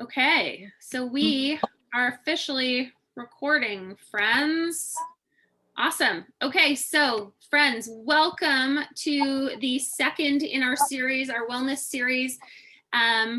Okay, so we are officially recording, friends. Awesome. Okay, so friends, welcome to the second in our series, our wellness series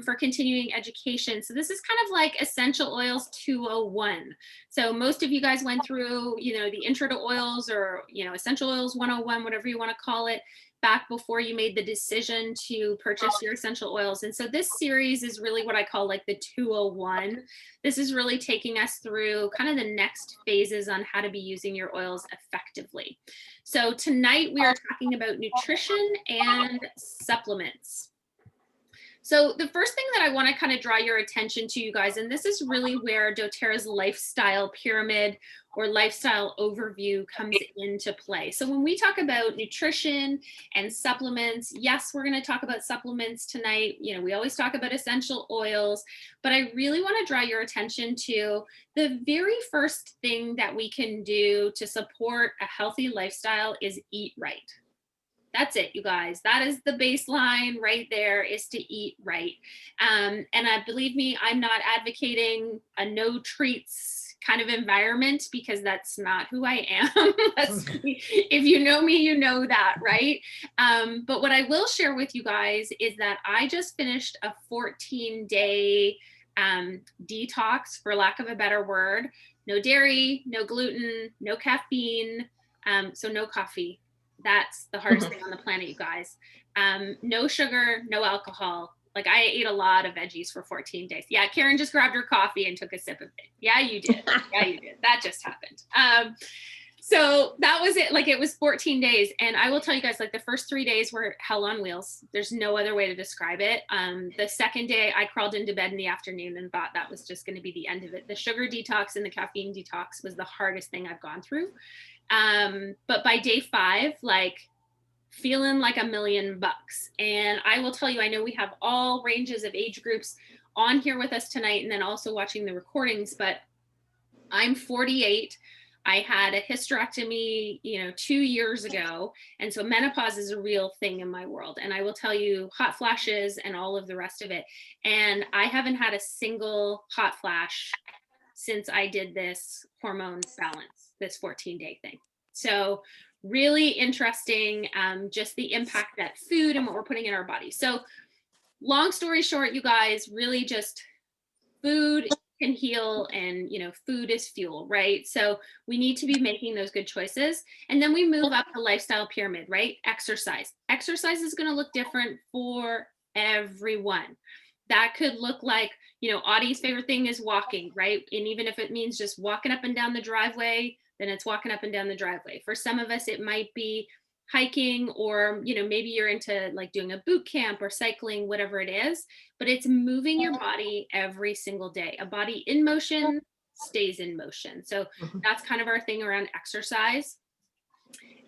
for continuing education. So this is kind of like Essential Oils 201. So most of you guys went through, the intro to oils or, Essential Oils 101, whatever you want to call it, back before you made the decision to purchase your essential oils. And so this series is really what I call like the 201. This is really taking us through kind of the next phases on how to be using your oils effectively. So tonight we are talking about nutrition and supplements. So the first thing that I want to kind of draw your attention to, you guys, and this is really where doTERRA's lifestyle pyramid or lifestyle overview comes into play. So when we talk about nutrition and supplements, yes, we're going to talk about supplements tonight. We always talk about essential oils, but I really want to draw your attention to the very first thing that we can do to support a healthy lifestyle is eat right. That's it, you guys. That is the baseline right there, is to eat right. And believe me, I'm not advocating a no treats kind of environment, because that's not who I am. If you know me, you know that, right? But what I will share with you guys is that I just finished a 14-day detox, for lack of a better word. No dairy, no gluten, no caffeine, so no coffee. That's the hardest thing on the planet, you guys. No sugar, no alcohol. Like, I ate a lot of veggies for 14 days. Yeah, Karen just grabbed her coffee and took a sip of it. Yeah, you did. Yeah, you did. That just happened. So that was it. Like, it was 14 days. And I will tell you guys, like, the first 3 days were hell on wheels. There's no other way to describe it. The second day, I crawled into bed in the afternoon and thought that was just going to be the end of it. The sugar detox and the caffeine detox was the hardest thing I've gone through. But by day 5, like, feeling like $1,000,000. And I will tell you, I know we have all ranges of age groups on here with us tonight, and then also watching the recordings, but I'm 48. I had a hysterectomy, 2 years ago. And so menopause is a real thing in my world. And I will tell you, hot flashes and all of the rest of it. And I haven't had a single hot flash since I did this hormone balance, this 14-day thing. So really interesting, just the impact that food and what we're putting in our body. So long story short, you guys, really just food can heal, and food is fuel, right? So we need to be making those good choices. And then we move up the lifestyle pyramid, right? Exercise is going to look different for everyone. That could look like, Audie's favorite thing is walking, right? And even if it means just walking up and down the driveway, then it's walking up and down the driveway. For some of us, it might be hiking, or maybe you're into like doing a boot camp or cycling, whatever it is, but it's moving your body every single day. A body in motion stays in motion. So that's kind of our thing around exercise.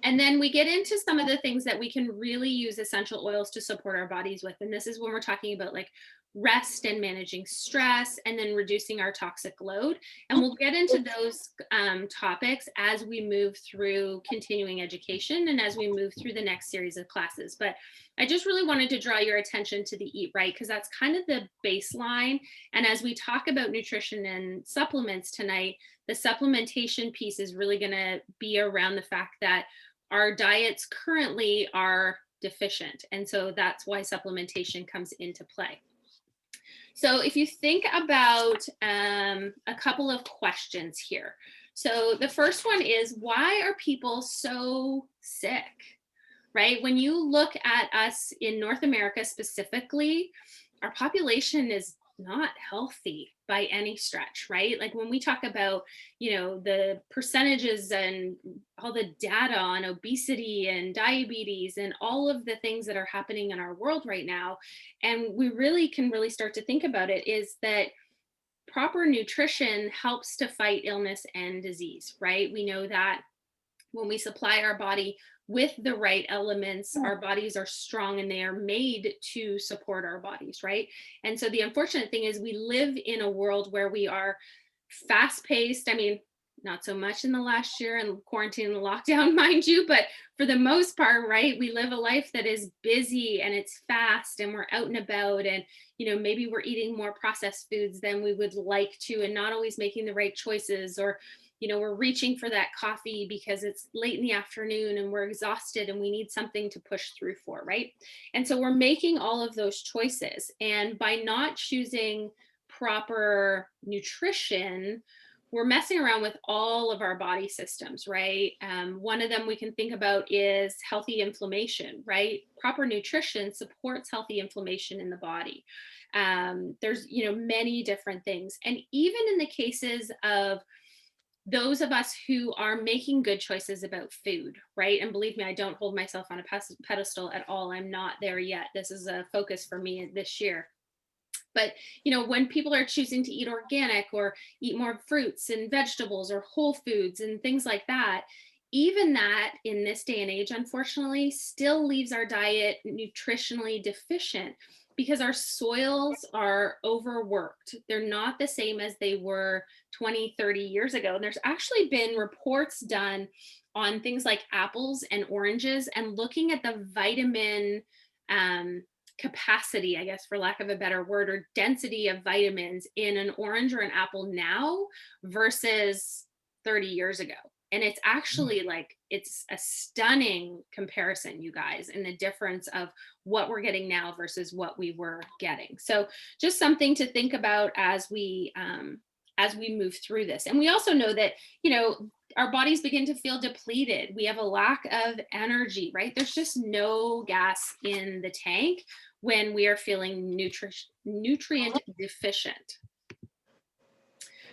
And then we get into some of the things that we can really use essential oils to support our bodies with. And this is when we're talking about like rest and managing stress, and then reducing our toxic load. And we'll get into those topics as we move through continuing education and as we move through the next series of classes. But I just really wanted to draw your attention to the eat right, because that's kind of the baseline. And as we talk about nutrition and supplements tonight, the supplementation piece is really going to be around the fact that our diets currently are deficient. And so that's why supplementation comes into play. So if you think about a couple of questions here. So the first one is, why are people so sick, right? When you look at us in North America specifically, our population is not healthy by any stretch, right? Like when we talk about, the percentages and all the data on obesity and diabetes and all of the things that are happening in our world right now, and we really can start to think about it, is that proper nutrition helps to fight illness and disease, right? We know that when we supply our body with the right elements, our bodies are strong and they are made to support our bodies, right? And so the unfortunate thing is we live in a world where we are fast paced. I mean, not so much in the last year and quarantine and lockdown, mind you, but for the most part, right, we live a life that is busy and it's fast and we're out and about, and maybe we're eating more processed foods than we would like to and not always making the right choices, or we're reaching for that coffee because it's late in the afternoon and we're exhausted and we need something to push through for, right? And so we're making all of those choices, and by not choosing proper nutrition, we're messing around with all of our body systems, right? One of them we can think about is healthy inflammation, right? Proper nutrition supports healthy inflammation in the body. There's, many different things. And even in the cases of those of us who are making good choices about food, right? And believe me, I don't hold myself on a pedestal at all. I'm not there yet. This is a focus for me this year. But, when people are choosing to eat organic or eat more fruits and vegetables or whole foods and things like that, even that in this day and age, unfortunately, still leaves our diet nutritionally deficient because our soils are overworked. They're not the same as they were 20, 30 years ago. And there's actually been reports done on things like apples and oranges and looking at the vitamin capacity, I guess, for lack of a better word, or density of vitamins in an orange or an apple now versus 30 years ago. And it's actually it's a stunning comparison, you guys, in the difference of what we're getting now versus what we were getting. So just something to think about as we move through this. And we also know that, our bodies begin to feel depleted. We have a lack of energy, right? There's just no gas in the tank when we are feeling nutrient deficient.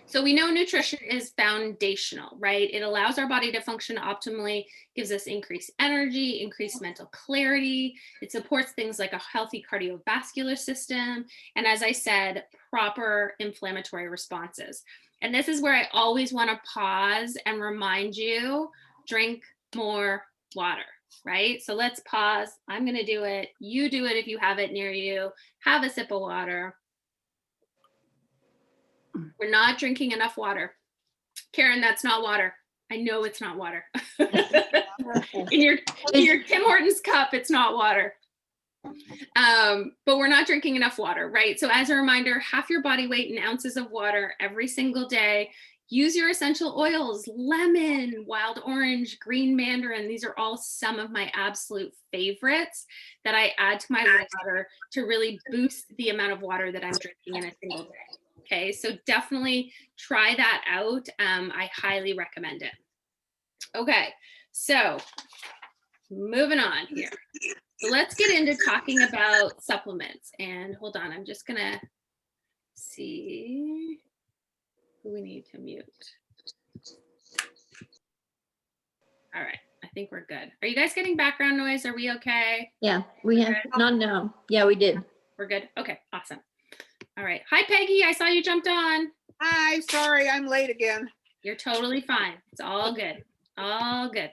So we know nutrition is foundational, right? It allows our body to function optimally, gives us increased energy, increased mental clarity. It supports things like a healthy cardiovascular system. And as I said, proper inflammatory responses. And this is where I always want to pause and remind you, drink more water, right? So let's pause. I'm going to do it. You do it if you have it near you. Have a sip of water. We're not drinking enough water. Karen, that's not water. I know it's not water. in your Tim Hortons cup, it's not water. But we're not drinking enough water, right? So as a reminder, half your body weight in ounces of water every single day. Use your essential oils, lemon, wild orange, green mandarin. These are all some of my absolute favorites that I add to my water to really boost the amount of water that I'm drinking in a single day. Okay, so definitely try that out. I highly recommend it. Okay, so moving on here. So let's get into talking about supplements. And hold on, I'm just gonna see who we need to mute. All right, I think we're good. Are you guys getting background noise? Are we okay? Yeah, we have none now. Yeah, we did. We're good. Okay, awesome. All right. Hi, Peggy. I saw you jumped on. Hi, sorry, I'm late again. You're totally fine. It's all good. All good.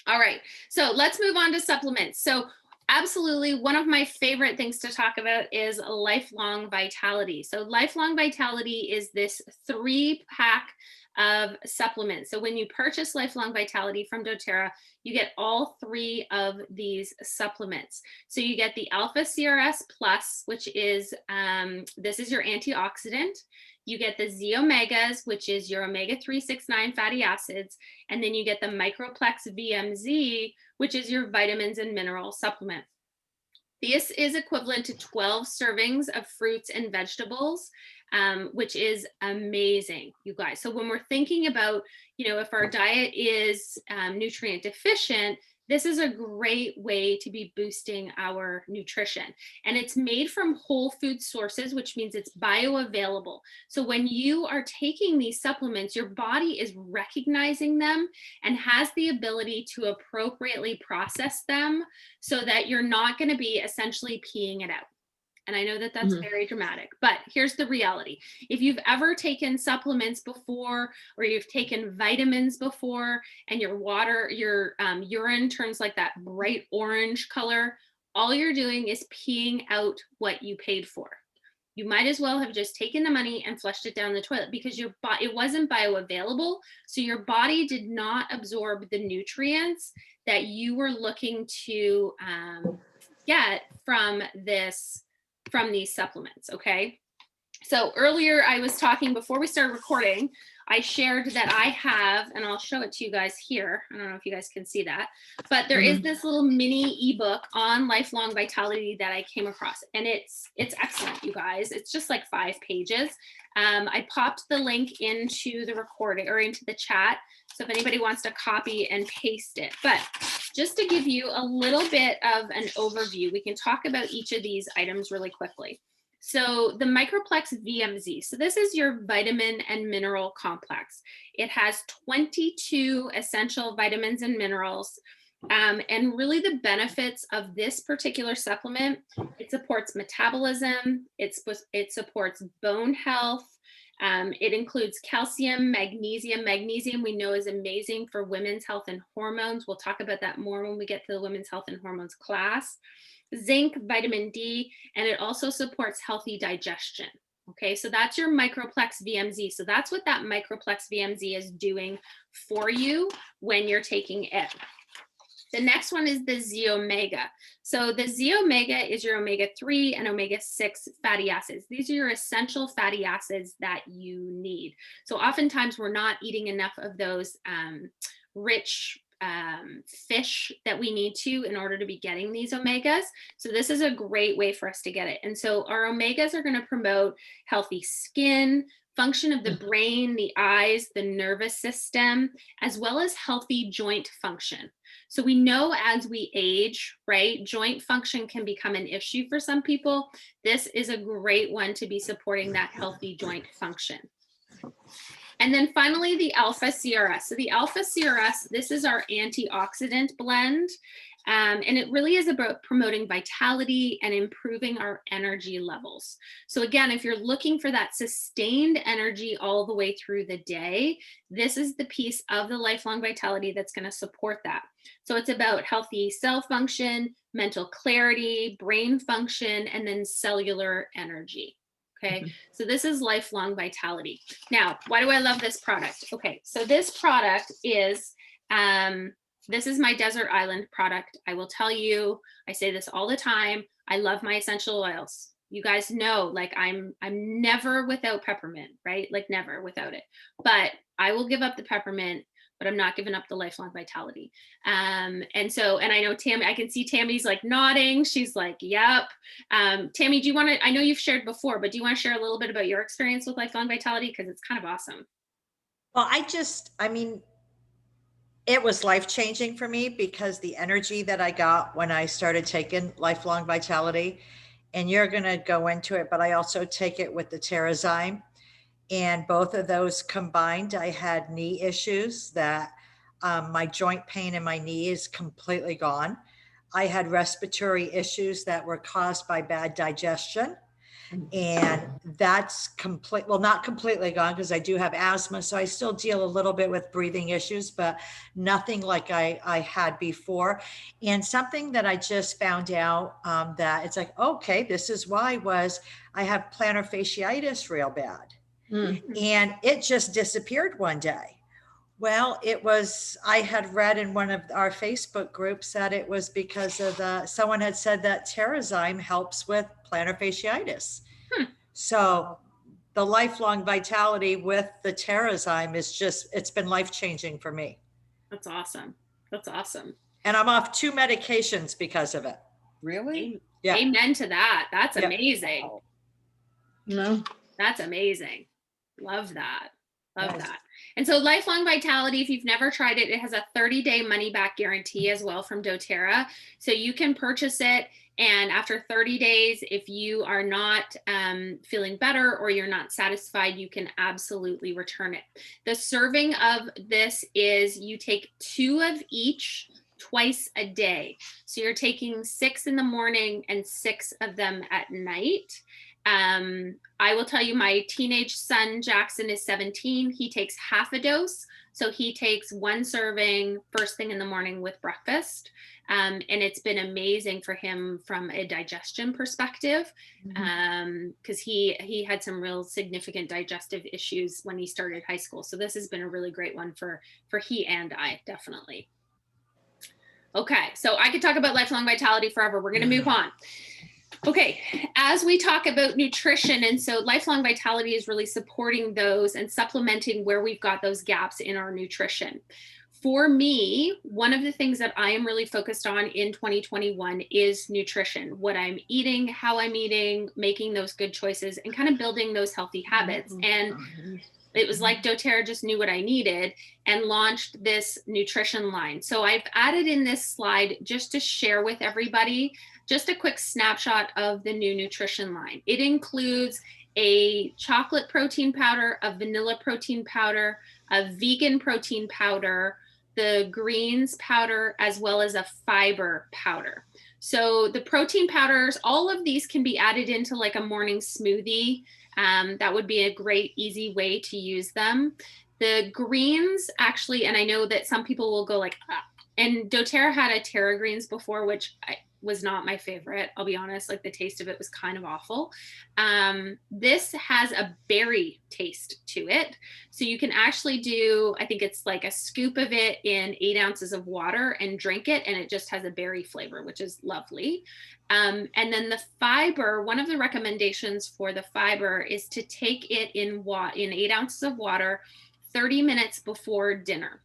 All right. So let's move on to supplements. So absolutely, one of my favorite things to talk about is lifelong vitality. So lifelong vitality is this 3-pack of supplements. So when you purchase lifelong vitality from doTERRA, you get all 3 of these supplements. So you get the alpha CRS plus, which is this is your antioxidant. You get the Z omegas, which is your omega-369 fatty acids, and then you get the microplex VMZ, which is your vitamins and mineral supplement. This is equivalent to 12 servings of fruits and vegetables, which is amazing, you guys. So when we're thinking about, if our diet is nutrient deficient, this is a great way to be boosting our nutrition. And it's made from whole food sources, which means it's bioavailable. So when you are taking these supplements, your body is recognizing them and has the ability to appropriately process them so that you're not going to be essentially peeing it out. And I know that that's very dramatic, but here's the reality. If you've ever taken supplements before, or you've taken vitamins before, and your urine turns like that bright orange color, all you're doing is peeing out what you paid for. you might as well have just taken the money and flushed it down the toilet, because it wasn't bioavailable. So your body did not absorb the nutrients that you were looking to get from these supplements. Okay. So earlier I was talking, before we started recording, I shared that I have, and I'll show it to you guys here. I don't know if you guys can see that, but there is this little mini ebook on lifelong vitality that I came across, and it's excellent, you guys. It's just like 5 pages. I popped the link into the recording or into the chat, so if anybody wants to copy and paste it. But just to give you a little bit of an overview, we can talk about each of these items really quickly. So the Microplex VMZ, so this is your vitamin and mineral complex. It has 22 essential vitamins and minerals. And really the benefits of this particular supplement, it supports metabolism, it supports bone health. It includes calcium, magnesium. Magnesium we know is amazing for women's health and hormones. We'll talk about that more when we get to the women's health and hormones class. Zinc, vitamin D, and it also supports healthy digestion. Okay, so that's your Microplex VMZ. So that's what that Microplex VMZ is doing for you when you're taking it. The next one is the Z Omega. So the Z Omega is your omega-3 and omega-6 fatty acids. These are your essential fatty acids that you need. So oftentimes we're not eating enough of those rich fish that we need to in order to be getting these omegas. So this is a great way for us to get it. And so our omegas are going to promote healthy skin, function of the brain, the eyes, the nervous system, as well as healthy joint function. So we know as we age, right, joint function can become an issue for some people. This is a great one to be supporting that healthy joint function. And then finally, the Alpha CRS. So the Alpha CRS, this is our antioxidant blend. And it really is about promoting vitality and improving our energy levels. So again, if you're looking for that sustained energy all the way through the day, this is the piece of the lifelong vitality that's going to support that. So it's about healthy cell function, mental clarity, brain function, and then cellular energy. Okay, so this is lifelong vitality. Now, why do I love this product? Okay, so this product is, this is my desert island product. I will tell you, I say this all the time. I love my essential oils. You guys know, like I'm never without peppermint, right? Like never without it. But I will give up the peppermint, but I'm not giving up the lifelong vitality. And I know Tammy, I can see Tammy's like nodding. She's like, yep. Tammy, do you want to, I know you've shared before, but do you want to share a little bit about your experience with lifelong vitality? Because it's kind of awesome. Well, I mean, it was life-changing for me because the energy that I got when I started taking lifelong vitality, and you're going to go into it, but I also take it with the Terrazyme. And both of those combined, I had knee issues that my joint pain in my knee is completely gone. I had respiratory issues that were caused by bad digestion. And that's not completely gone because I do have asthma. So I still deal a little bit with breathing issues, but nothing like I had before. And something that I just found out that it's like, okay, this is why was I have plantar fasciitis real bad. And it just disappeared one day. Well, I had read in one of our Facebook groups that it was because of someone had said that Terrazyme helps with plantar fasciitis. So the lifelong vitality with the Terrazyme it's been life-changing for me. That's awesome. That's awesome. And I'm off 2 medications because of it. Really? Yeah. Amen to that. That's amazing. No. That's amazing. Love that. Love that. And so lifelong vitality, if you've never tried it, it has a 30-day money back guarantee as well from dōTERRA. So you can purchase it. And after 30 days, if you are not feeling better or you're not satisfied, you can absolutely return it. The serving of this is you take 2 of each twice a day. So you're taking 6 in the morning and 6 of them at night. I will tell you, my teenage son, Jackson, is 17. He takes half a dose. So he takes one serving first thing in the morning with breakfast. And it's been amazing for him from a digestion perspective, because he had some real significant digestive issues when he started high school. So this has been a really great one for he and I, definitely. Okay, so I could talk about lifelong vitality forever. We're going to move on. Okay, as we talk about nutrition, and so lifelong vitality is really supporting those and supplementing where we've got those gaps in our nutrition. For me, one of the things that I am really focused on in 2021 is nutrition, what I'm eating, how I'm eating, making those good choices, and kind of building those healthy habits. And it was like dōTERRA just knew what I needed and launched this nutrition line. So I've added in this slide just to share with everybody just a quick snapshot of the new nutrition line. It includes a chocolate protein powder, a vanilla protein powder, a vegan protein powder, the greens powder, as well as a fiber powder. So the protein powders, all of these can be added into like a morning smoothie. That would be a great, easy way to use them. The greens actually, and I know that some people will go like, and dōTERRA had a Terra greens before, which was not my favorite. I'll be honest, like the taste of it was kind of awful. This has a berry taste to it. So you can actually do, I think it's like a scoop of it in 8 ounces of water and drink it. And it just has a berry flavor, which is lovely. And then the fiber, one of the recommendations for the fiber is to take it in 8 ounces of water, 30 minutes before dinner.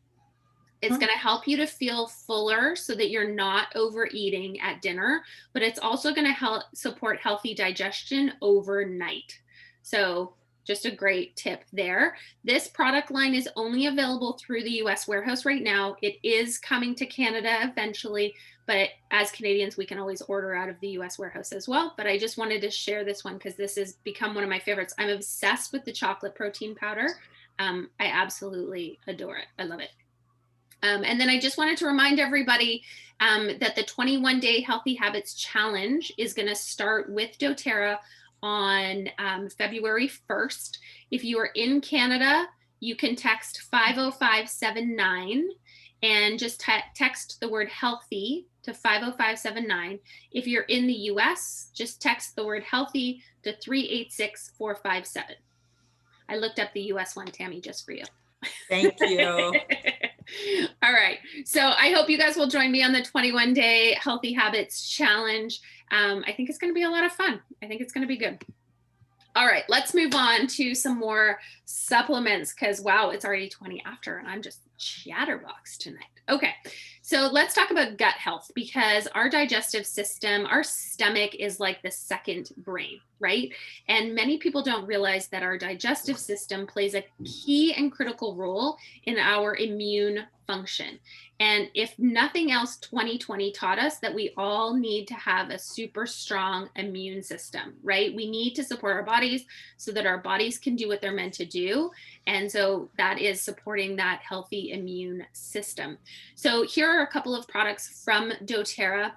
It's going to help you to feel fuller so that you're not overeating at dinner, but it's also going to help support healthy digestion overnight. So just a great tip there. This product line is only available through the US warehouse right now. It is coming to Canada eventually, but as Canadians, we can always order out of the US warehouse as well. But I just wanted to share this one because this has become one of my favorites. I'm obsessed with the chocolate protein powder. I absolutely adore it. I love it. And then I just wanted to remind everybody that the 21-day Healthy Habits Challenge is going to start with dōTERRA on February 1st. If you are in Canada, you can text 50579 and just text the word healthy to 50579. If you're in the US, just text the word healthy to 386-457. I looked up the US one, Tammy, just for you. Thank you. All right. So I hope you guys will join me on the 21-day Healthy Habits Challenge. I think it's going to be a lot of fun. I think it's going to be good. All right, let's move on to some more supplements because, wow, it's already 20 after and I'm just chatterbox tonight. Okay, so let's talk about gut health because our digestive system, our stomach is like the second brain, right? And many people don't realize that our digestive system plays a key and critical role in our immune function. And if nothing else, 2020 taught us that we all need to have a super strong immune system, right? We need to support our bodies so that our bodies can do what they're meant to do. And so that is supporting that healthy immune system. So here are a couple of products from dōTERRA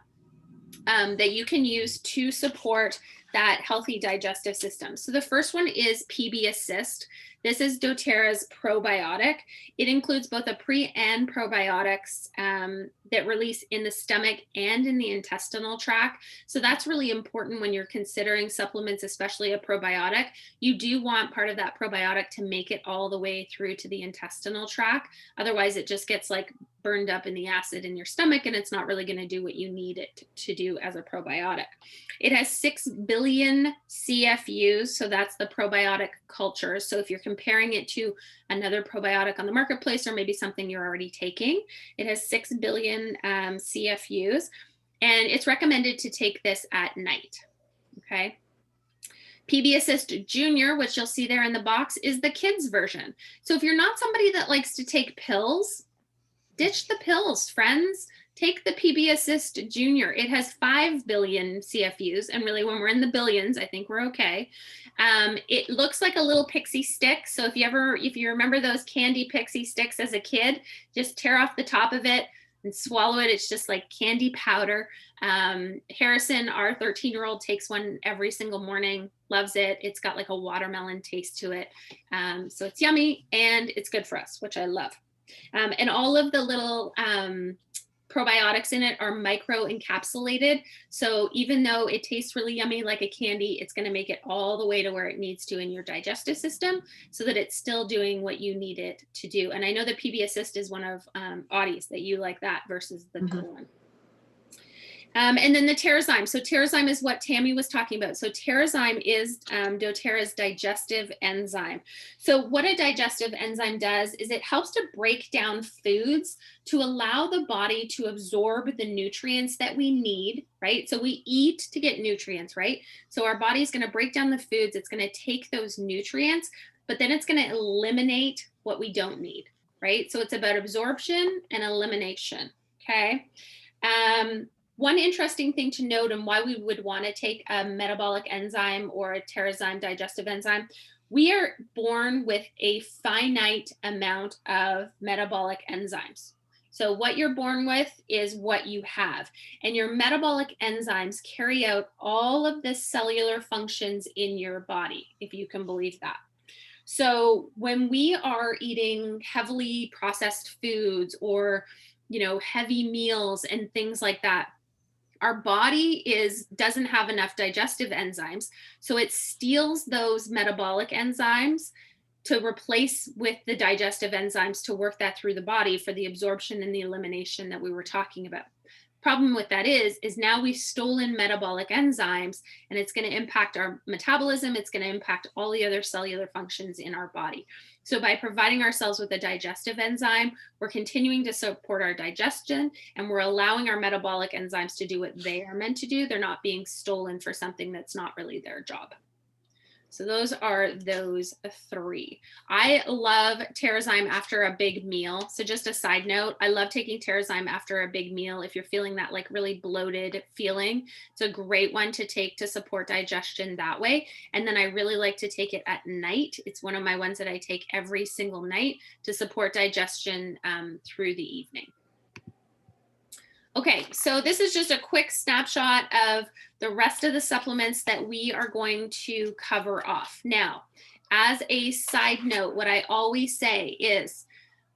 that you can use to support that healthy digestive system. So the first one is PB Assist. This is dōTERRA's probiotic. It includes both a pre and probiotics that release in the stomach and in the intestinal tract. So that's really important when you're considering supplements, especially a probiotic. You do want part of that probiotic to make it all the way through to the intestinal tract. Otherwise, it just gets like burned up in the acid in your stomach and it's not really going to do what you need it to do as a probiotic. It has 6 billion CFUs, so that's the probiotic culture. So if you're comparing it to another probiotic on the marketplace or maybe something you're already taking, it has 6 billion CFUs, and it's recommended to take this at night, okay? PB Assist Junior, which you'll see there in the box, is the kids version. So if you're not somebody that likes to take pills, ditch the pills, friends. Take the PB Assist Junior. It has 5 billion CFUs, and really when we're in the billions, I think we're okay. It looks like a little pixie stick. So if you remember those candy pixie sticks as a kid, just tear off the top of it and swallow it. It's just like candy powder. Harrison, our 13-year-old, takes one every single morning. loves it. It's got like a watermelon taste to it. So it's yummy and it's good for us, which I love. And all of the little probiotics in it are micro encapsulated. So even though it tastes really yummy like a candy, it's going to make it all the way to where it needs to in your digestive system so that it's still doing what you need it to do. And I know that PB Assist is one of Audie's that you like that versus the pill one. And then the TerraZyme. So TerraZyme is what Tammy was talking about. So TerraZyme is doTERRA's digestive enzyme. So what a digestive enzyme does is it helps to break down foods to allow the body to absorb the nutrients that we need, right? So we eat to get nutrients, right? So our body is going to break down the foods. It's going to take those nutrients, but then it's going to eliminate what we don't need, right? So it's about absorption and elimination, okay? One interesting thing to note and why we would want to take a metabolic enzyme or a TerraZyme digestive enzyme, we are born with a finite amount of metabolic enzymes. So what you're born with is what you have. And your metabolic enzymes carry out all of the cellular functions in your body, if you can believe that. So when we are eating heavily processed foods or, heavy meals and things like that, our body doesn't have enough digestive enzymes. So it steals those metabolic enzymes to replace with the digestive enzymes to work that through the body for the absorption and the elimination that we were talking about. Problem with that is now we've stolen metabolic enzymes and it's going to impact our metabolism. It's going to impact all the other cellular functions in our body. So by providing ourselves with a digestive enzyme, we're continuing to support our digestion and we're allowing our metabolic enzymes to do what they are meant to do. They're not being stolen for something that's not really their job. So those are those three. I love TerraZyme after a big meal. So just a side note, I love taking TerraZyme after a big meal. If you're feeling that like really bloated feeling, it's a great one to take to support digestion that way. And then I really like to take it at night. It's one of my ones that I take every single night to support digestion through the evening. Okay, so this is just a quick snapshot of the rest of the supplements that we are going to cover off. Now, as a side note, what I always say is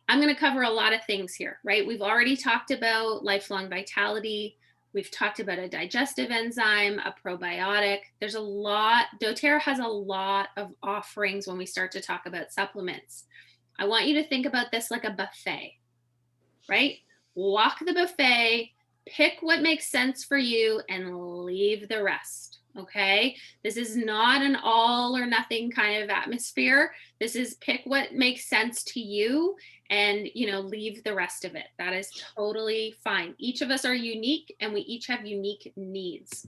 I'm going to cover a lot of things here, right? We've already talked about lifelong vitality. We've talked about a digestive enzyme, a probiotic. There's a lot. doTERRA has a lot of offerings when we start to talk about supplements. I want you to think about this like a buffet, right? Walk the buffet, pick what makes sense for you and leave the rest. Okay. This is not an all or nothing kind of atmosphere. This is pick what makes sense to you and, leave the rest of it. That is totally fine. Each of us are unique and we each have unique needs.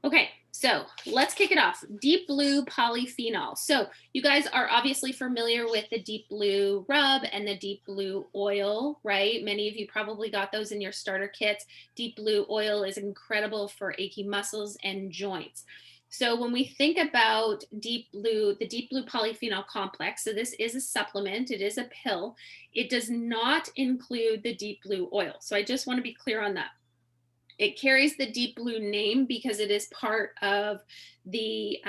Okay, so let's kick it off. Deep Blue Polyphenol. So you guys are obviously familiar with the Deep Blue Rub and the Deep Blue Oil, right? Many of you probably got those in your starter kits. Deep Blue Oil is incredible for achy muscles and joints. So when we think about Deep Blue, the Deep Blue Polyphenol Complex, so this is a supplement, it is a pill. It does not include the Deep Blue Oil. So I just want to be clear on that. It carries the Deep Blue name because it is part of the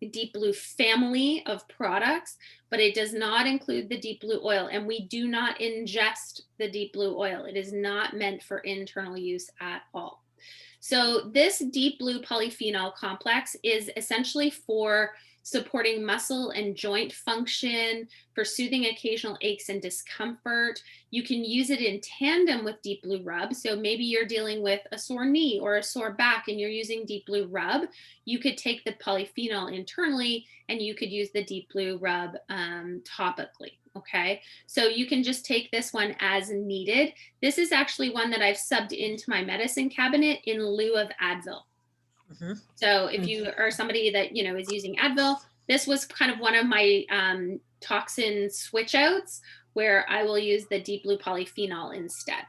Deep Blue family of products, but it does not include the Deep Blue Oil. And we do not ingest the Deep Blue Oil. It is not meant for internal use at all. So this Deep Blue Polyphenol Complex is essentially for supporting muscle and joint function, for soothing occasional aches and discomfort. You can use it in tandem with Deep Blue Rub. So maybe you're dealing with a sore knee or a sore back and you're using Deep Blue Rub. You could take the polyphenol internally and you could use the Deep Blue Rub topically. Okay, so you can just take this one as needed. This is actually one that I've subbed into my medicine cabinet in lieu of Advil. Mm-hmm. So if you are somebody that, is using Advil, this was kind of one of my toxin switch outs where I will use the Deep Blue Polyphenol instead.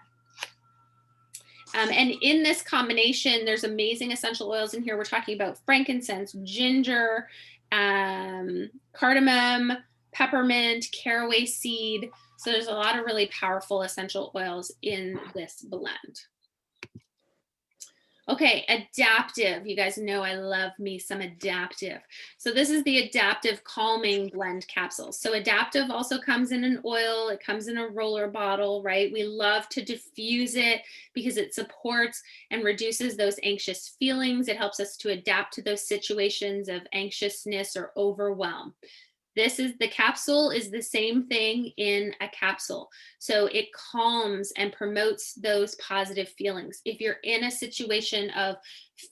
And in this combination, there's amazing essential oils in here. We're talking about frankincense, ginger, cardamom, peppermint, caraway seed. So there's a lot of really powerful essential oils in this blend. Okay, adaptive. You guys know I love me some adaptive. So this is the adaptive calming blend capsules. So adaptive also comes in an oil, it comes in a roller bottle, right? We love to diffuse it because it supports and reduces those anxious feelings. It helps us to adapt to those situations of anxiousness or overwhelm. The capsule is the same thing in a capsule. So it calms and promotes those positive feelings. If you're in a situation of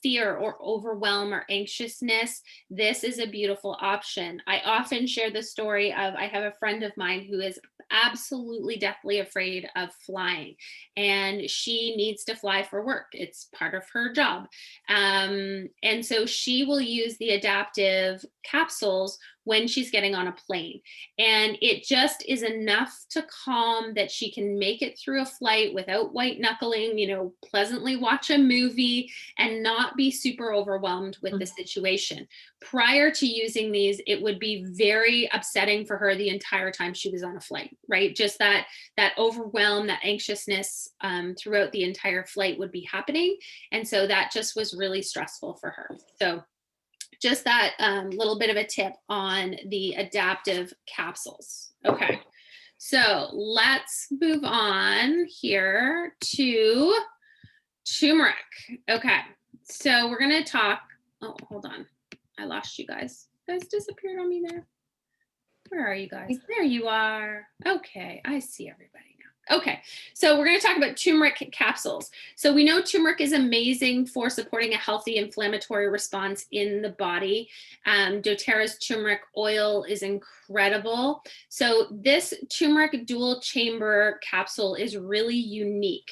fear or overwhelm or anxiousness, this is a beautiful option. I often share the story of I have a friend of mine who is absolutely deathly afraid of flying, and she needs to fly for work. It's part of her job. And so she will use the adaptive capsules when she's getting on a plane. And it just is enough to calm that she can make it through a flight without white knuckling, pleasantly watch a movie and not be super overwhelmed with the situation. Prior to using these, it would be very upsetting for her the entire time she was on a flight, right? Just that overwhelm, that anxiousness throughout the entire flight would be happening. And so that just was really stressful for her. So just that little bit of a tip on the adaptive capsules. Okay, so let's move on here to turmeric. Okay, so we're gonna talk, oh, hold on. I lost you guys. You guys disappeared on me there. Where are you guys? There you are. Okay, I see everybody now. Okay, so we're going to talk about turmeric capsules. So we know turmeric is amazing for supporting a healthy inflammatory response in the body. dōTERRA's turmeric oil is incredible. So this turmeric dual chamber capsule is really unique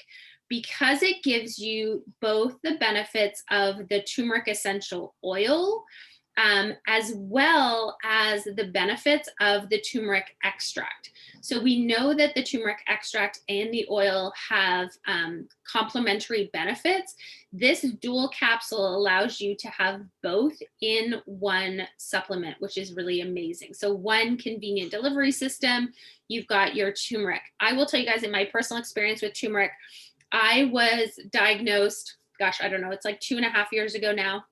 because it gives you both the benefits of the turmeric essential oil, as well as the benefits of the turmeric extract. So we know that the turmeric extract and the oil have complementary benefits. This dual capsule allows you to have both in one supplement, which is really amazing. So one convenient delivery system, you've got your turmeric. I will tell you guys, in my personal experience with turmeric, I was diagnosed, gosh, I don't know, it's like 2.5 years ago now,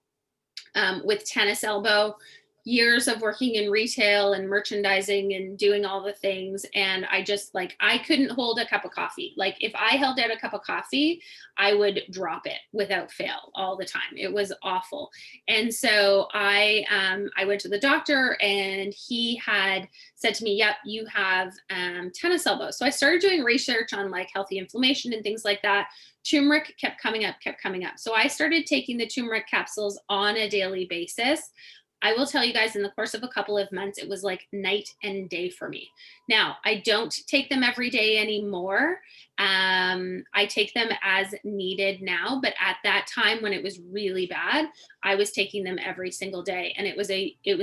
with tennis elbow, years of working in retail and merchandising and doing all the things. And I just I couldn't hold a cup of coffee. Like if I held out a cup of coffee, I would drop it without fail all the time. It was awful. And so I went to the doctor and he had said to me, yep, you have tennis elbow. So I started doing research on healthy inflammation and things like that. Turmeric kept coming up. So I started taking the turmeric capsules on a daily basis. I will tell you guys, in the course of a couple of months, it was like night and day for me. Now, I don't take them every day anymore. I take them as needed now, but at that time when it was really bad, I was taking them every single day. And it was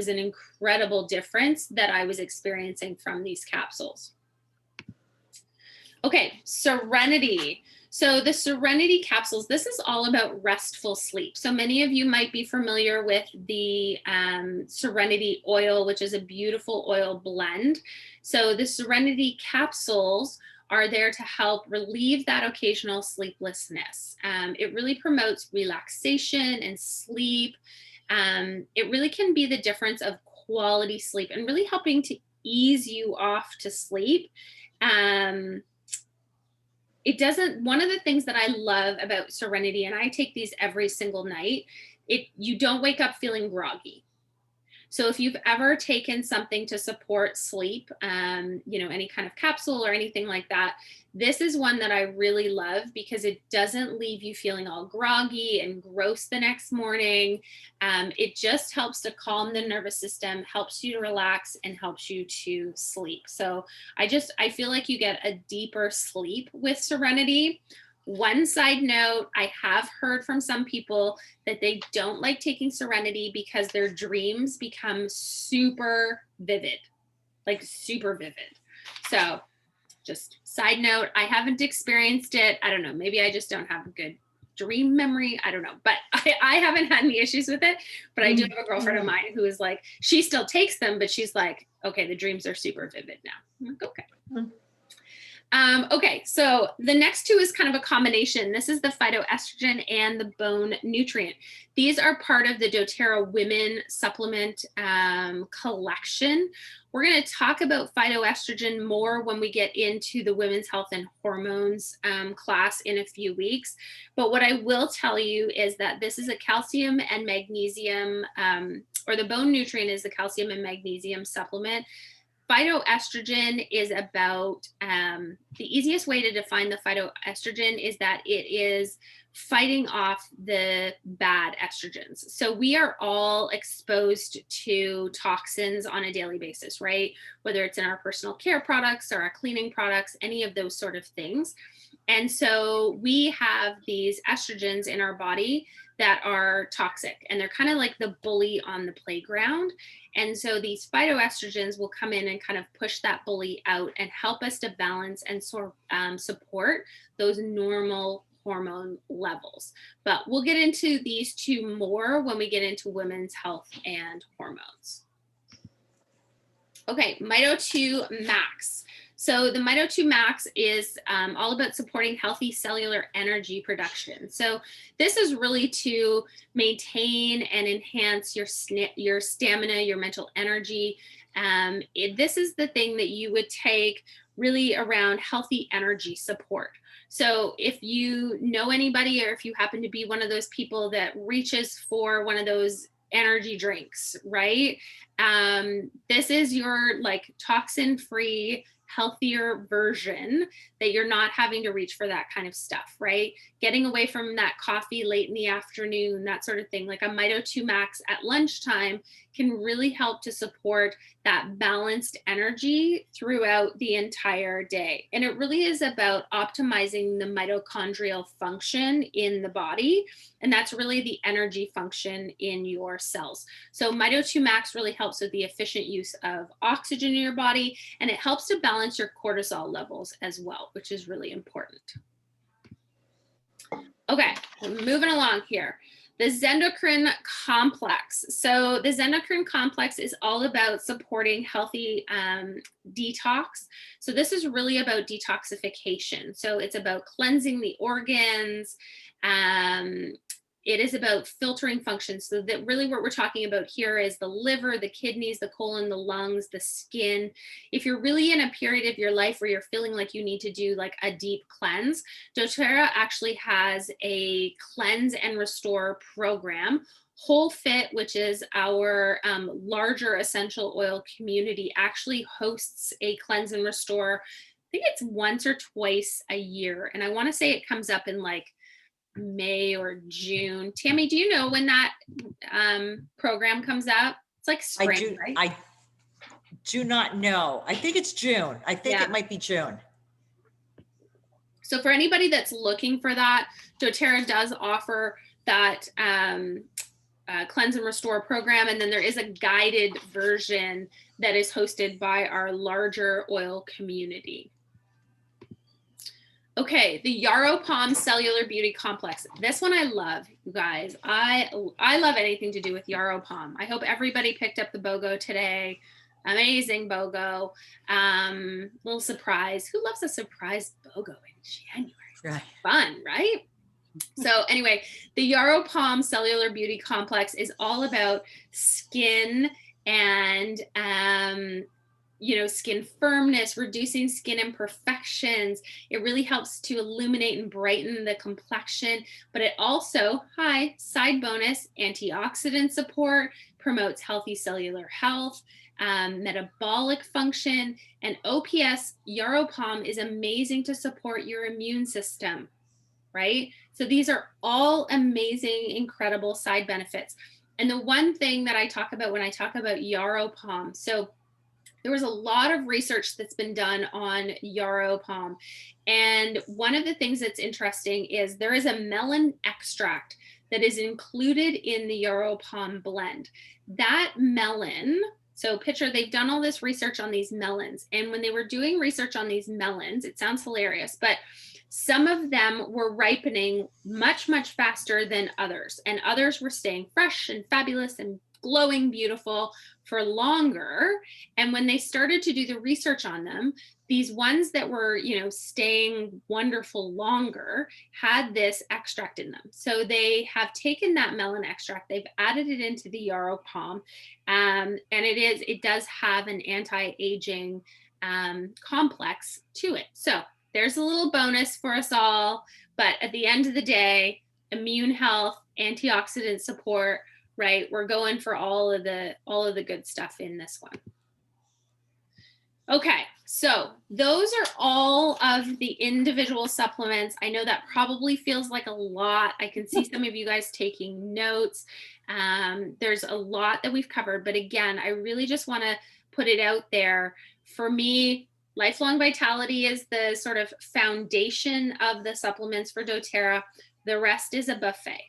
an incredible difference that I was experiencing from these capsules. Okay, Serenity. So the Serenity capsules, this is all about restful sleep. So many of you might be familiar with the Serenity oil, which is a beautiful oil blend. So the Serenity capsules are there to help relieve that occasional sleeplessness. It really promotes relaxation and sleep. It really can be the difference of quality sleep and really helping to ease you off to sleep. One of the things that I love about Serenity, and I take these every single night, you don't wake up feeling groggy. So if you've ever taken something to support sleep, any kind of capsule or anything like that, this is one that I really love because it doesn't leave you feeling all groggy and gross the next morning. It just helps to calm the nervous system, helps you to relax, and helps you to sleep. So I feel like you get a deeper sleep with Serenity. One side note, I have heard from some people that they don't like taking Serenity because their dreams become super vivid, like super vivid. So just side note, I haven't experienced it. I don't know, maybe I just don't have a good dream memory. I don't know, but I haven't had any issues with it. But I do have a girlfriend of mine who is like, she still takes them, but she's like, okay, the dreams are super vivid now. I'm like, okay. Okay, so the next two is kind of a combination. This is the phytoestrogen and the bone nutrient. These are part of the doTERRA Women Supplement collection. We're going to talk about phytoestrogen more when we get into the women's health and hormones class in a few weeks. But what I will tell you is that this is a calcium and magnesium, or the bone nutrient is the calcium and magnesium supplement. Phytoestrogen is about, the easiest way to define the phytoestrogen is that it is fighting off the bad estrogens. So we are all exposed to toxins on a daily basis, right? Whether it's in our personal care products or our cleaning products, any of those sort of things. And so we have these estrogens in our body that are toxic, and they're kind of like the bully on the playground. And so these phytoestrogens will come in and kind of push that bully out and help us to balance and support those normal hormone levels. But we'll get into these two more when we get into women's health and hormones. Okay, Mito2 Max. So the Mito2 Max is all about supporting healthy cellular energy production. So this is really to maintain and enhance your stamina, your mental energy. This is the thing that you would take really around healthy energy support. So if you know anybody, or if you happen to be one of those people that reaches for one of those energy drinks, right? This is your like toxin-free, healthier version that you're not having to reach for that kind of stuff, right? Getting away from that coffee late in the afternoon, that sort of thing. Like a Mito2 Max at lunchtime can really help to support that balanced energy throughout the entire day. And it really is about optimizing the mitochondrial function in the body. And that's really the energy function in your cells. So Mito2 Max really helps with the efficient use of oxygen in your body, and it helps to balance your cortisol levels as well, which is really important. Okay, moving along here. The Zendocrine Complex. So the Zendocrine Complex is all about supporting healthy detox. So this is really about detoxification. So it's about cleansing the organs. It is about filtering functions. So that really what we're talking about here is the liver, the kidneys, the colon, the lungs, the skin. If you're really in a period of your life where you're feeling like you need to do like a deep cleanse, doTERRA actually has a cleanse and restore program. Whole Fit, which is our larger essential oil community, actually hosts a cleanse and restore. I think it's once or twice a year. And I want to say it comes up in like May or June. Tammy, do you know when that program comes up? It's like spring, right? I do not know. I think it's June. I think it might be June. So for anybody that's looking for that, doTERRA does offer that cleanse and restore program. And then there is a guided version that is hosted by our larger oil community. Okay, the Yarrow Palm Cellular Beauty Complex. This one I love, you guys. I love anything to do with Yarrow Palm. I hope everybody picked up the BOGO today. Amazing BOGO. Little surprise. Who loves a surprise BOGO in January? Right. Fun, right? So anyway, the Yarrow Palm Cellular Beauty Complex is all about skin and skin firmness, reducing skin imperfections. It really helps to illuminate and brighten the complexion, but it also, side bonus, antioxidant support, promotes healthy cellular health, metabolic function, and OPS. Yarrow Palm is amazing to support your immune system, right? So these are all amazing, incredible side benefits. And the one thing that I talk about when I talk about Yarrow Palm, so there was a lot of research that's been done on Yarrow Palm. And one of the things that's interesting is there is a melon extract that is included in the Yarrow Palm blend. That melon, so picture, they've done all this research on these melons. And when they were doing research on these melons, it sounds hilarious, but some of them were ripening much, much faster than others. And others were staying fresh and fabulous and glowing beautiful for longer. And when they started to do the research on them, these ones that were, you know, staying wonderful longer had this extract in them. So they have taken that melon extract, they've added it into the yarrow palm, and it does have an anti-aging complex to it. So there's a little bonus for us all, but at the end of the day, immune health, antioxidant support, right? We're going for all of the good stuff in this one. Okay, so those are all of the individual supplements. I know that probably feels like a lot. I can see some of you guys taking notes. There's a lot that we've covered, but again, I really just want to put it out there. For me, lifelong vitality is the sort of foundation of the supplements for doTERRA. The rest is a buffet.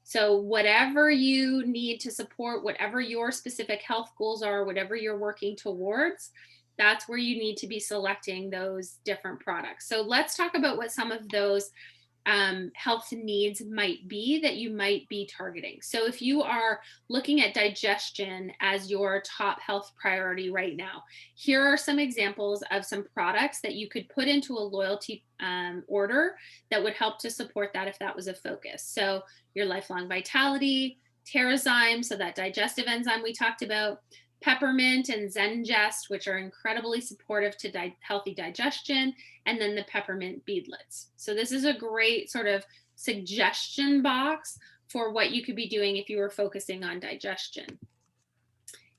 So whatever you need to support, whatever your specific health goals are, whatever you're working towards, that's where you need to be selecting those different products. So let's talk about what some of those health needs might be that you might be targeting. So if you are looking at digestion as your top health priority right now, here are some examples of some products that you could put into a loyalty order that would help to support that if that was a focus. So your lifelong vitality, Terrazyme, so that digestive enzyme we talked about, peppermint and Zengest, which are incredibly supportive to healthy digestion, and then the peppermint beadlets. So this is a great sort of suggestion box for what you could be doing if you were focusing on digestion.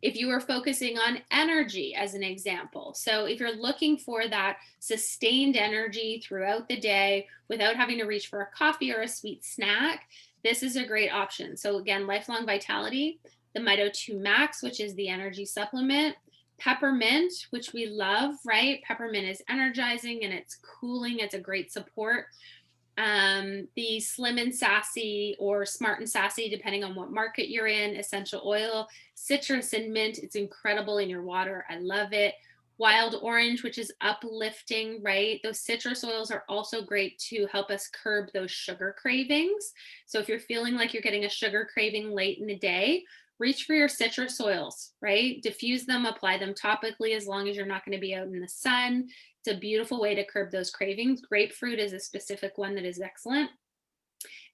If you were focusing on energy as an example, so if you're looking for that sustained energy throughout the day without having to reach for a coffee or a sweet snack, this is a great option. So again, lifelong vitality, the Mito 2 Max, which is the energy supplement, peppermint, which we love, right? Peppermint is energizing and it's cooling. It's a great support. The Slim and Sassy or Smart and Sassy, depending on what market you're in, essential oil, citrus and mint. It's incredible in your water. I love it. Wild orange, which is uplifting, right? Those citrus oils are also great to help us curb those sugar cravings. So if you're feeling like you're getting a sugar craving late in the day, reach for your citrus oils, right? Diffuse them, apply them topically as long as you're not going to be out in the sun. It's a beautiful way to curb those cravings. Grapefruit is a specific one that is excellent.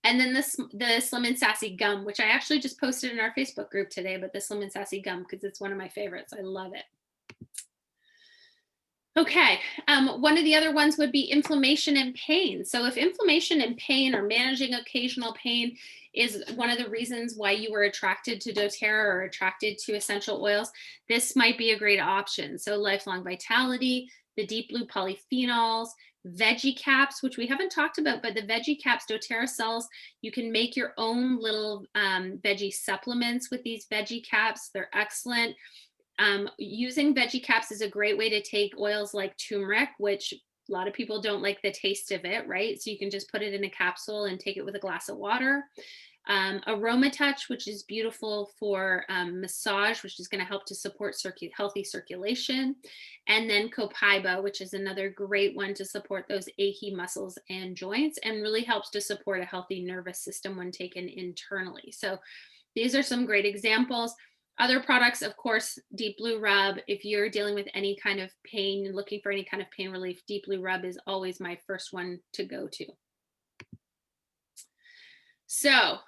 And then the Slim and Sassy gum, which I actually just posted in our Facebook group today, but the Slim and Sassy gum, because it's one of my favorites. I love it. Okay, one of the other ones would be inflammation and pain. So if inflammation and pain or managing occasional pain is one of the reasons why you were attracted to doTERRA or attracted to essential oils, this might be a great option. So lifelong vitality, the deep blue polyphenols, veggie caps, which we haven't talked about, but the veggie caps doTERRA sells, you can make your own little veggie supplements with these veggie caps. They're excellent. Using veggie caps is a great way to take oils like turmeric, which a lot of people don't like the taste of it, right? So you can just put it in a capsule and take it with a glass of water. Aroma Touch, which is beautiful for massage, which is going to help to support healthy circulation. And then Copaiba, which is another great one to support those achy muscles and joints and really helps to support a healthy nervous system when taken internally. So these are some great examples. Other products, of course, Deep Blue Rub. If you're dealing with any kind of pain and looking for any kind of pain relief, Deep Blue Rub is always my first one to go to. So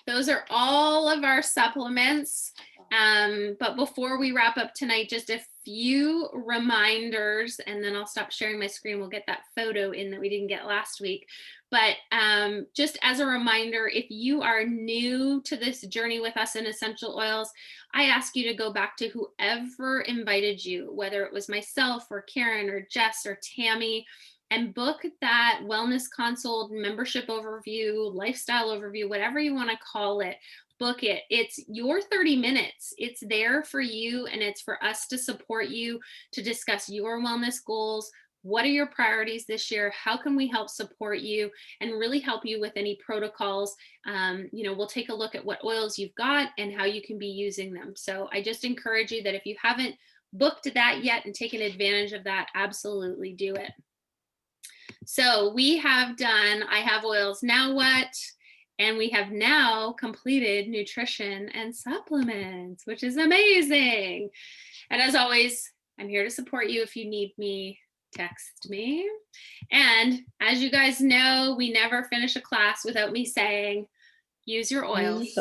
those are all of our supplements. But before we wrap up tonight, just a few reminders, and then I'll stop sharing my screen. We'll get that photo in that we didn't get last week. But just as a reminder, if you are new to this journey with us in essential oils, I ask you to go back to whoever invited you, whether it was myself or Karen or Jess or Tammy, and book that wellness consult, membership overview, lifestyle overview, whatever you want to call it. Book it. It's your 30 minutes. It's there for you, and it's for us to support you to discuss your wellness goals. What are your priorities this year? How can we help support you and really help you with any protocols? We'll take a look at what oils you've got and how you can be using them. So I just encourage you that if you haven't booked that yet and taken advantage of that, absolutely do it. So we have done I Have Oils Now What, And we have now completed nutrition and supplements, which is amazing. And as always, I'm here to support you. If you need me, text me. And as you guys know, we never finish a class without me saying, use your oils.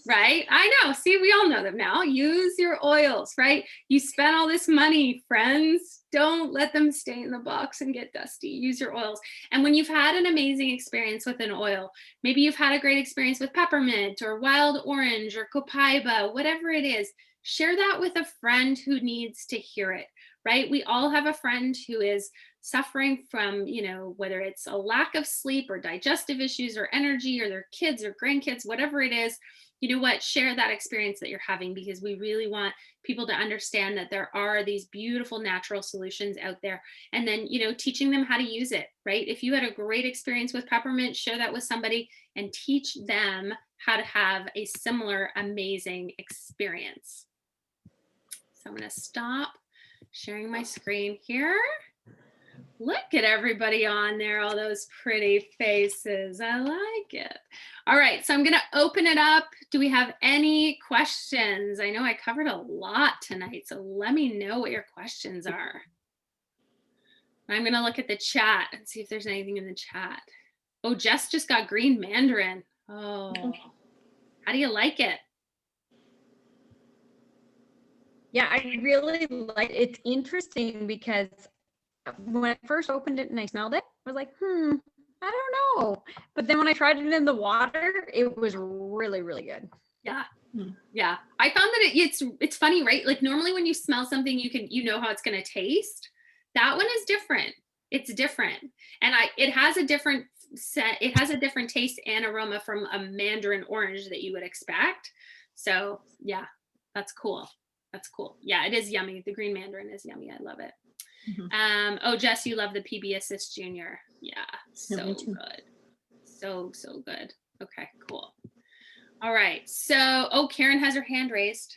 Right? I know. See, we all know them now. Use your oils, right? You spent all this money, friends. Don't let them stay in the box and get dusty. Use your oils. And when you've had an amazing experience with an oil, maybe you've had a great experience with peppermint or wild orange or copaiba, whatever it is, share that with a friend who needs to hear it, right? We all have a friend who is suffering from, whether it's a lack of sleep or digestive issues or energy or their kids or grandkids, whatever it is. You know what? Share that experience that you're having, because we really want people to understand that there are these beautiful natural solutions out there. And then, teaching them how to use it, right? If you had a great experience with peppermint, share that with somebody and teach them how to have a similar amazing experience. So I'm going to stop sharing my screen here. Look at everybody on there, all those pretty faces. I like it. All right, so I'm going to open it up. Do we have any questions? I know I covered a lot tonight, so let me know what your questions are. I'm going to look at the chat and see if there's anything in the chat. Oh, Jess just got green mandarin. Oh, how do you like it? Yeah, I really like it. It's interesting because when I first opened it and I smelled it, I was like, I don't know. But then when I tried it in the water, it was really, really good. Yeah. Yeah. I found that it's funny, right? Like normally when you smell something, you know how it's going to taste. That one is different. It's different. And it has a different taste and aroma from a mandarin orange that you would expect. So yeah, that's cool. That's cool. Yeah, it is yummy. The green mandarin is yummy. I love it. Oh, Jess, you love the PB Assist Junior. Yeah, so good. So good. Okay, cool. All right. So, Karen has her hand raised.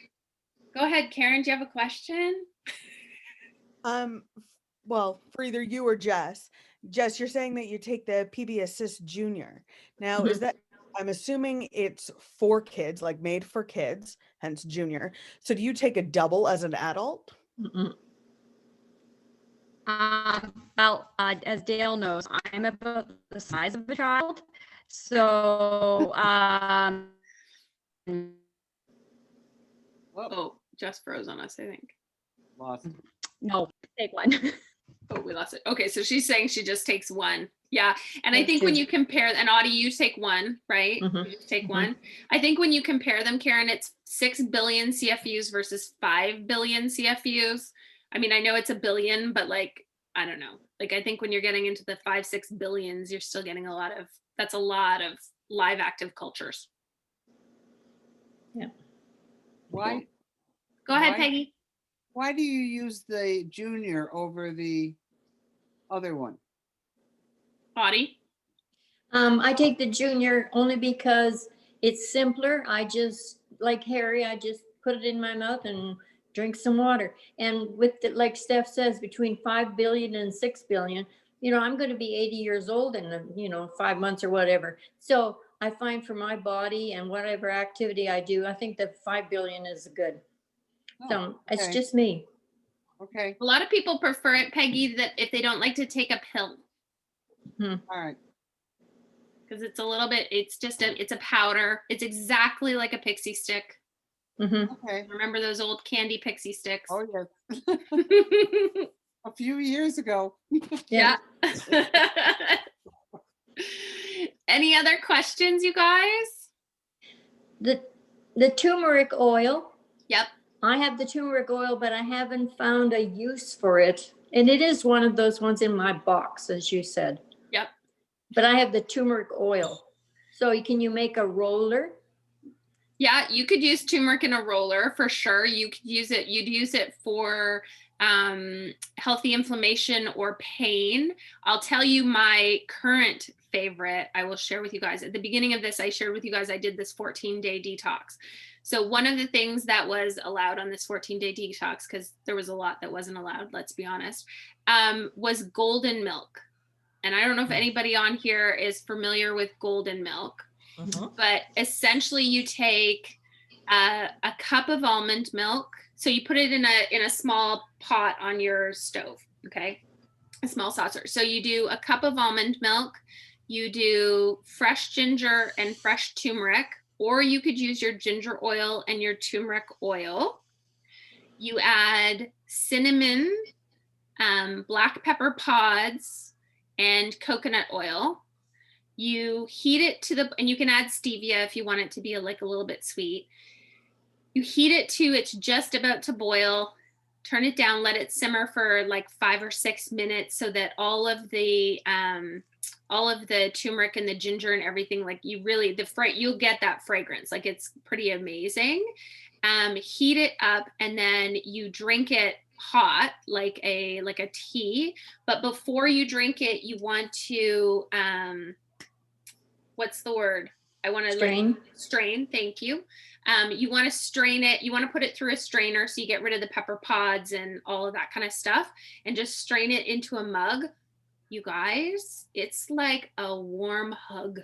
Go ahead, Karen. Do you have a question? Well, for either you or Jess. Jess, you're saying that you take the PB Assist Junior. Now, is that, I'm assuming it's for kids, like made for kids, hence junior. So do you take a double as an adult? As Dale knows, I'm about the size of a child. So, Oh, Jess froze on us, I think. Lost. no, take one. Oh, we lost it. Okay, so she's saying she just takes one. Yeah, and I think when you compare, and Audie, you take one, right? You just take one. I think when you compare them, Karen, it's 6 billion CFUs versus 5 billion CFUs. I mean, I know it's a billion, but like, I don't know. Like, I think when you're getting into the 5-6 billions, you're still getting that's a lot of live active cultures. Yeah. Why? Go ahead, Peggy. Why do you use the junior over the other one? Audie? I take the junior only because it's simpler. I just, like Harry, I just put it in my mouth and drink some water. And with the, like Steph says, between 5 billion and 6 billion, I'm going to be 80 years old in, 5 months or whatever. So I find for my body and whatever activity I do, I think that 5 billion is good. So it's just me. Okay. A lot of people prefer it, Peggy, that if they don't like to take a pill. All right. Because it's a little bit, it's a powder. It's exactly like a pixie stick. Okay. Remember those old candy pixie sticks? Oh, yes. A few years ago. Yeah. Any other questions, you guys? The turmeric oil. Yep. I have the turmeric oil, but I haven't found a use for it. And it is one of those ones in my box, as you said. Yep. But I have the turmeric oil. So can you make a roller? Yeah, you could use turmeric in a roller for sure. You could use it. You'd use it for healthy inflammation or pain. I'll tell you my current favorite. I will share with you guys. At the beginning of this, I shared with you guys I did this 14-day detox. So one of the things that was allowed on this 14-day detox, because there was a lot that wasn't allowed, let's be honest, was golden milk. And I don't know if anybody on here is familiar with golden milk. Mhm. But essentially you take a cup of almond milk. So you put it in a small pot on your stove, okay? A small saucer. So you do a cup of almond milk, you do fresh ginger and fresh turmeric, or you could use your ginger oil and your turmeric oil. You add cinnamon, black pepper pods, and coconut oil. You heat it and you can add stevia if you want it to be like a little bit sweet. You heat it to it's just about to boil. Turn it down, let it simmer for like 5 or 6 minutes so that all of the turmeric and the ginger and everything, like you'll get that fragrance. Like it's pretty amazing. Heat it up and then you drink it hot like a tea. But before you drink it, you want to what's the word? I want to Strain. Strain. Thank you. You want to strain it. You want to put it through a strainer so you get rid of the pepper pods and all of that kind of stuff, and just strain it into a mug. You guys, it's like a warm hug.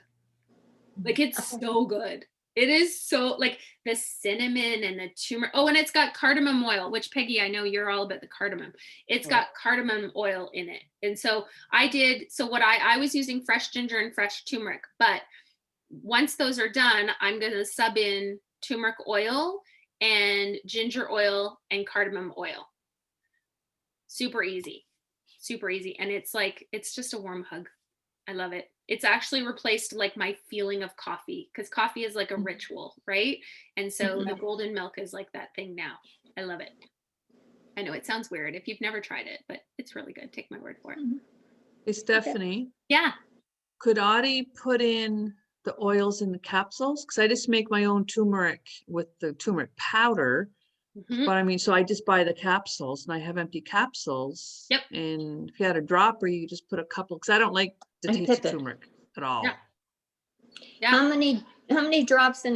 Like it's so good. It is so like the cinnamon and the turmeric. Oh, and it's got cardamom oil, which Peggy, I know you're all about the cardamom. It's got cardamom oil in it. And so I was using fresh ginger and fresh turmeric, but once those are done, I'm going to sub in turmeric oil and ginger oil and cardamom oil. Super easy. Super easy. And it's just a warm hug. I love it. It's actually replaced like my feeling of coffee, because coffee is like a ritual, right? And so the golden milk is like that thing now. I love it. I know it sounds weird if you've never tried it, but it's really good. Take my word for it. Hey, Stephanie, Yeah. could Audie put in the oils in the capsules? Because I just make my own turmeric with the turmeric powder. Mhm. But I mean, so I just buy the capsules and I have empty capsules. Yep. And if you had a dropper, you just put a couple, because I don't like the I taste put of the- turmeric at all. Yeah. Yeah. How many drops in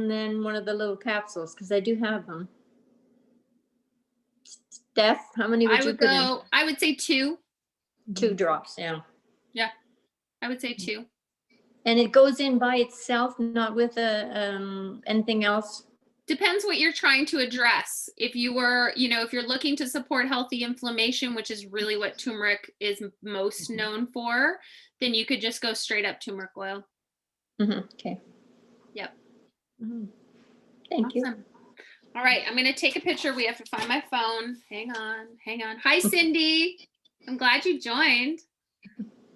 then one of the little capsules? Because I do have them. Steph, how many would you put in? I would say 2. 2 drops, yeah. I would say 2. And it goes in by itself, not with anything else. Depends what you're trying to address. If you're looking to support healthy inflammation, which is really what turmeric is most known for, then you could just go straight up turmeric oil. Okay. Yep. Thank you. Awesome. All right, I'm gonna take a picture. We have to find my phone. Hang on. Hi, Cindy. I'm glad you joined.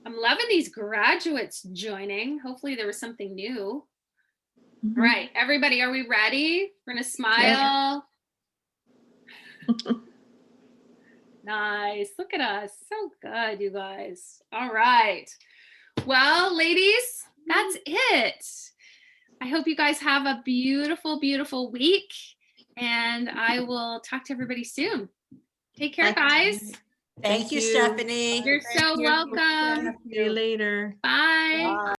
I'm loving these graduates joining. Hopefully there was something new. All right, everybody, are we ready? We're gonna smile. Nice, look at us. So good, you guys. All right. Well, ladies, that's it. I hope you guys have a beautiful, beautiful week, and I will talk to everybody soon. Take care, guys. Thank you, you. Stephanie. You're so welcome. See you later. Bye.